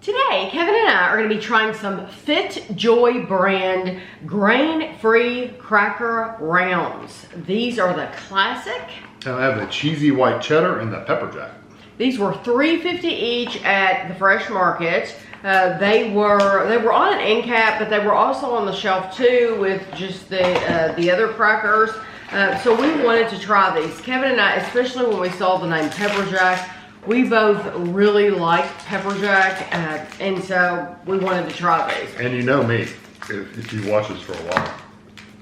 Today, Kevin and I are going to be trying some Fit Joy brand grain-free cracker rounds. These are the classic. And I have the cheesy white cheddar and the pepper jack. These were $3.50 each at the Fresh Market. They were on an end cap, but they were also on the shelf too with just the other crackers. So we wanted to try these. Kevin and I, especially when we saw the name Pepper Jack, we both really like Pepper Jack, and so we wanted to try these. And you know me, if you watch this for a while,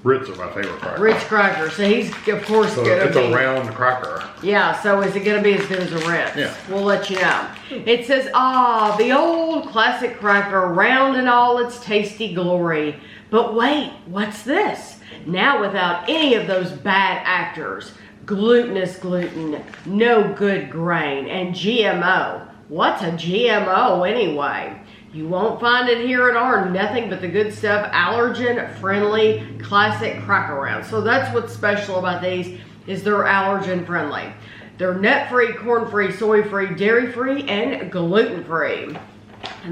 Ritz are my favorite crackers. Ritz crackers. So he's, of course, so going to be... it's a round cracker. Yeah, so is it going to be as good as a Ritz? Yeah. We'll let you know. It says, the old classic cracker, round in all its tasty glory. But wait, what's this? Now without any of those bad actors. Glutinous gluten, no good grain, and GMO. What's a GMO anyway? You won't find it here at our nothing but the good stuff, allergen-friendly classic cracker rounds. So that's what's special about these, is they're allergen-friendly. They're nut-free, corn-free, soy-free, dairy-free, and gluten-free.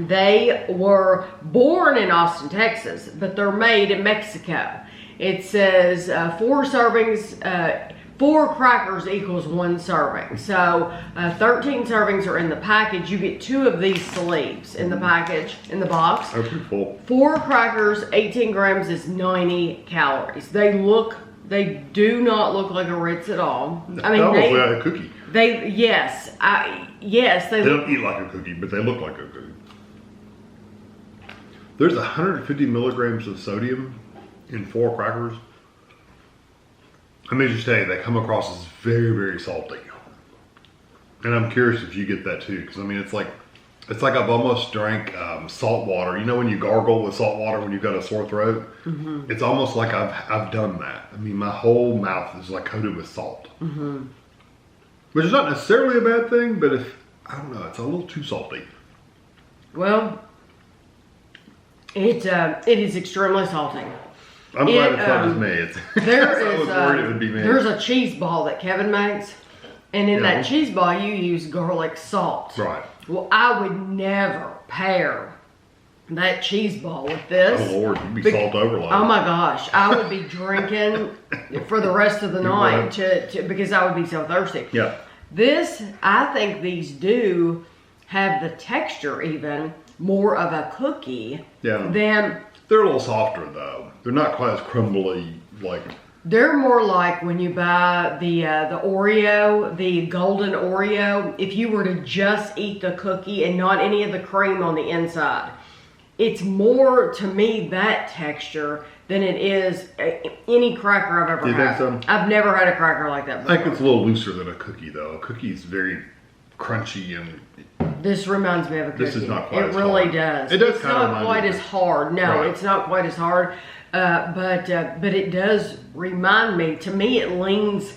They were born in Austin, Texas, but they're made in Mexico. It says 4 servings, 4 crackers equals 1 serving. So 13 servings are in the package. You get 2 of these sleeves in the package, in the box. They're pretty full. 4 crackers, 18 grams is 90 calories. They do not look like a Ritz at all. I mean, they look like a cookie. Yes, they don't eat like a cookie, but they look like a cookie. There's 150 milligrams of sodium in 4 crackers. Let me just tell you, they come across as very, very salty. And I'm curious if you get that too, because I mean, it's like I've almost drank salt water. You know when you gargle with salt water when you've got a sore throat? Mm-hmm. It's almost like I've done that. I mean, my whole mouth is like coated with salt. Mm-hmm. Which is not necessarily a bad thing, but I don't know, it's a little too salty. Well, it is extremely salty. I'm glad it's not just me. I was worried it would be me. There's a cheese ball that Kevin makes, and in that cheese ball you use garlic salt. Right. Well, I would never pair that cheese ball with this. Oh Lord, you'd be salt overload. Oh my gosh, I would be drinking for the rest of the night because I would be so thirsty. Yeah. This, I think these do have the texture even more of a cookie than... They're a little softer though. They're not quite as crumbly like. They're more like when you buy the Oreo, the golden Oreo. If you were to just eat the cookie and not any of the cream on the inside, it's more to me that texture than it is any cracker I've ever had. Do you think so? I've never had a cracker like that before. I think it's a little looser than a cookie though. A cookie is very crunchy and. This reminds me of a cookie. This is not quite as hard. It really does. It does it's kind of not quite as hard. No, right. It's not quite as hard. But it does remind me. To me, it leans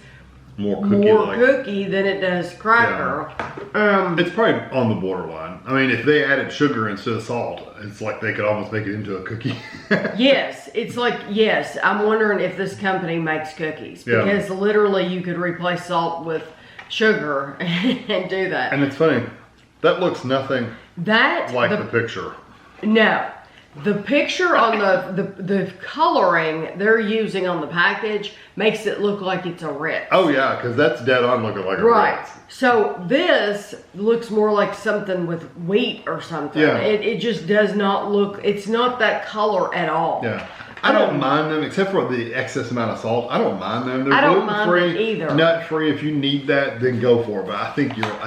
more cookie than it does cracker. Yeah. It's probably on the borderline. I mean, if they added sugar instead of salt, it's like they could almost make it into a cookie. Yes, it's like, yes. I'm wondering if this company makes cookies. Because literally you could replace salt with sugar and do that. And it's funny. That looks nothing like the picture. No. The picture on the coloring they're using on the package makes it look like it's a Ritz. Oh yeah, because that's dead on looking like a Ritz. Right. So this looks more like something with wheat or something. Yeah. It just does not look, it's not that color at all. Yeah. I don't mind them, except for the excess amount of salt. I don't mind them. They're I don't mind them either. Nut free. If you need that, then go for it. But I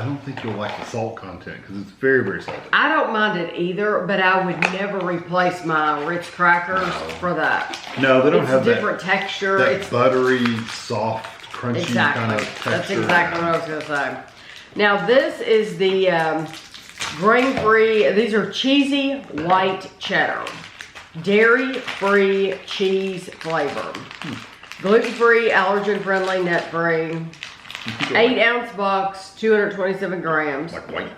don't think you'll like the salt content because it's very, very salty. I don't mind it either, but I would never replace my Ritz crackers for that. No, they don't have that. It's a different texture. That buttery, soft, crunchy kind of texture. That's exactly what I was going to say. Now this is the grain-free. These are cheesy white cheddar. Dairy-free cheese flavor. Gluten-free, allergen-friendly, nut-free. 8-ounce box, 227 grams. Like white.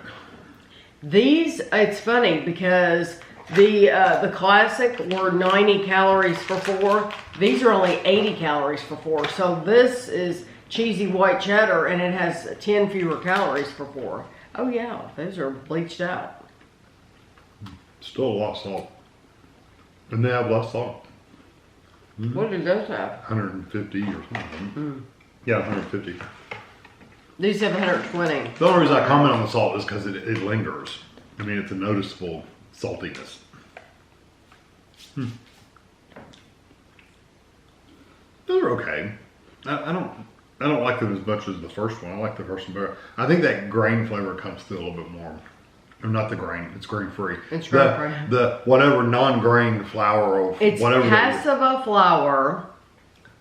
These, it's funny because the classic were 90 calories for 4. These are only 80 calories for 4. So this is cheesy white cheddar and it has 10 fewer calories for 4. Oh yeah, those are bleached out. Still a lot of salt. And they have less salt. What do those have? 150 or something. Yeah, 150. These have 120. The only reason I comment on the salt is because it lingers. I mean, it's a noticeable saltiness. Those are okay. I don't like them as much as the first one. I like the first one better. I think that grain flavor comes through a little bit more. Or not the grain. It's grain free. It's grain free. The whatever non-grain flour or it's whatever. It's cassava flour,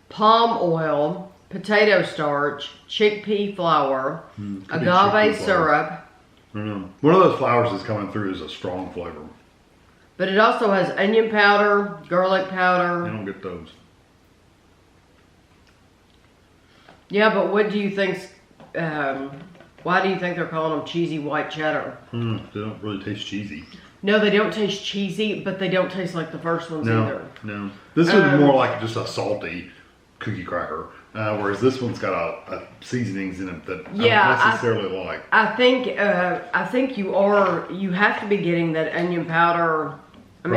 palm oil, potato starch, chickpea flour, agave syrup. I don't know. One of those flours that's coming through is a strong flavor. But it also has onion powder, garlic powder. I don't get those. Yeah, but what do you think? Why do you think they're calling them cheesy white cheddar? They don't really taste cheesy. No, they don't taste cheesy, but they don't taste like the first ones either. No, this one's more like just a salty cookie cracker, whereas this one's got a seasonings in it that I don't necessarily like. I think you have to be getting that onion powder. I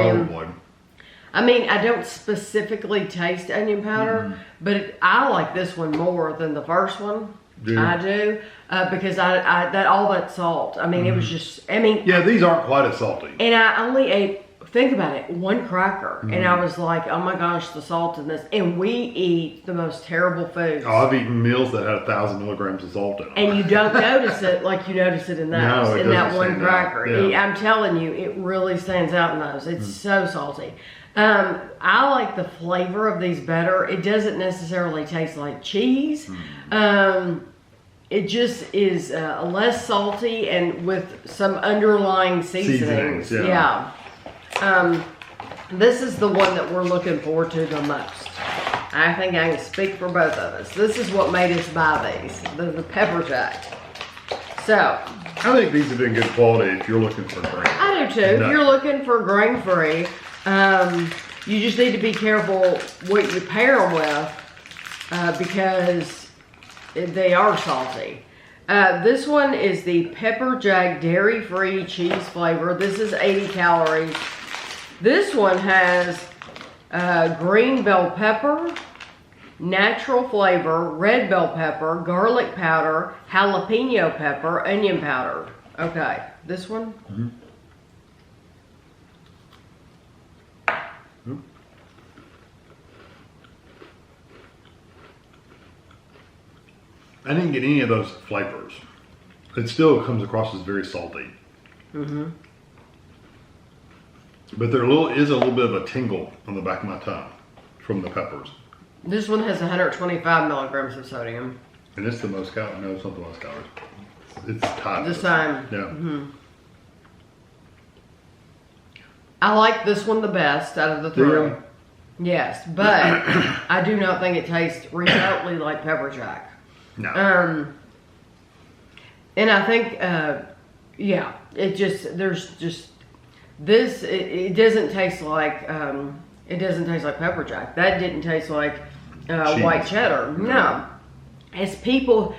mean, I don't specifically taste onion powder, but I like this one more than the first one. I do, because all that salt. I mean, it was just. I mean, yeah, these aren't quite as salty. And I only ate. Think about it, one cracker, and I was like, oh my gosh, the salt in this. And we eat the most terrible foods. Oh, I've eaten meals that had 1,000 milligrams of salt in them. And you don't notice it like you notice it in those, in that one cracker. Yeah. I'm telling you, it really stands out in those. It's so salty. I like the flavor of these better. It doesn't necessarily taste like cheese. It just is less salty and with some underlying seasonings. Yeah. This is the one that we're looking forward to the most. I think I can speak for both of us. This is what made us buy these, the pepper jack. So, I think these have been good quality if you're looking for grain. I do too. If you're looking for grain free, you just need to be careful what you pair them with, because they are salty. This one is the Pepper Jack Dairy Free Cheese flavor. This is 80 calories. This one has green bell pepper, natural flavor, red bell pepper, garlic powder, jalapeno pepper, onion powder. Okay, this one? I didn't get any of those flavors. It still comes across as very salty. But there is a little bit of a tingle on the back of my tongue from the peppers. This one has 125 milligrams of sodium. And it's the most calories. No, it's not the most calories. It's tied. The same. Yeah. I like this one the best out of the three. Yes, but I do not think it tastes remotely like Pepper Jack. No. And I think, it doesn't taste like, Pepper Jack. That didn't taste like white cheddar. No. As people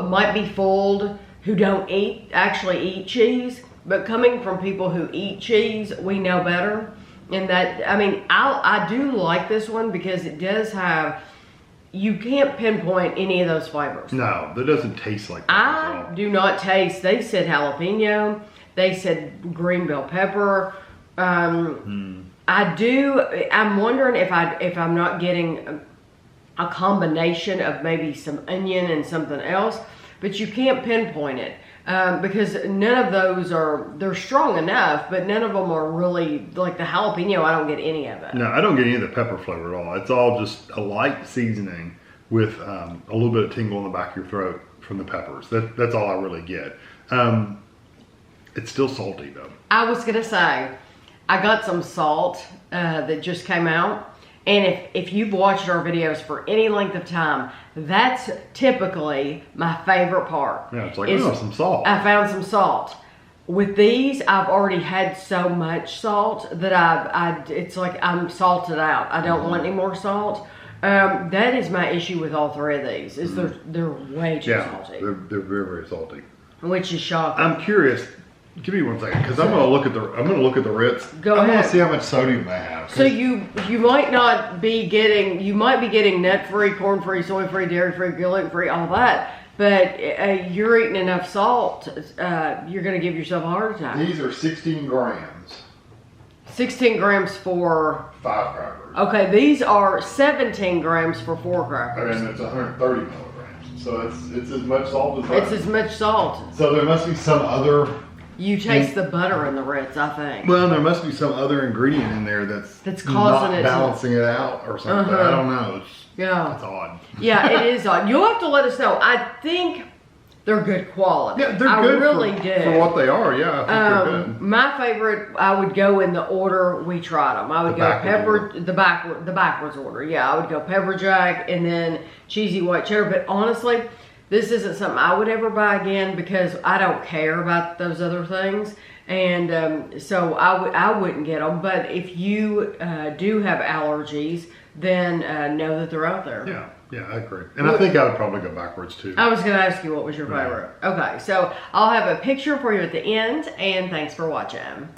might be fooled who don't actually eat cheese, but coming from people who eat cheese, we know better. And that, I mean, I do like this one because it does have, you can't pinpoint any of those flavors. No, that doesn't taste like that. I do not taste, they said jalapeno, they said green bell pepper. I'm wondering if I'm not getting a combination of maybe some onion and something else, but you can't pinpoint it. Because none of those they're strong enough, but none of them are really, like the jalapeno, I don't get any of it. No, I don't get any of the pepper flavor at all. It's all just a light seasoning with a little bit of tingle in the back of your throat from the peppers. That's all I really get. It's still salty though. I was going to say, I got some salt that just came out. And if you've watched our videos for any length of time, that's typically my favorite part. Yeah, it's like, some salt. I found some salt. With these, I've already had so much salt that it's like I'm salted out. I don't want any more salt. That is my issue with all three of these, is they're way too salty. They're very, very salty. Which is shocking. I'm curious, Give me 1 second, because I'm gonna look at the Ritz. Go I ahead. want to see how much sodium they have. So you might not be getting, you might be getting nut-free, corn-free, soy-free, dairy-free, gluten-free, all that. But you're eating enough salt, you're going to give yourself a heart attack. These are 16 grams. 16 grams for 5 crackers. Okay, these are 17 grams for 4 crackers. And it's 130 milligrams. So it's as much salt as that. It's as much salt. So there must be some other. You taste the butter in the Ritz, I think. Well, there must be some other ingredient in there that's causing not balancing it out or something. I don't know. It's odd. Yeah, it is odd. You'll have to let us know. I think they're good quality. Yeah, they're good. I really do. For what they are, yeah, I think they're good. My favorite, I would go in the order we tried them. I would go the backwards order. Yeah, I would go pepper jack and then cheesy white cheddar. But honestly, this isn't something I would ever buy again because I don't care about those other things. And so I wouldn't get them. But if you do have allergies, then know that they're out there. Yeah, I agree. And I think I would probably go backwards too. I was going to ask you what was your favorite. Okay, so I'll have a picture for you at the end, and thanks for watching.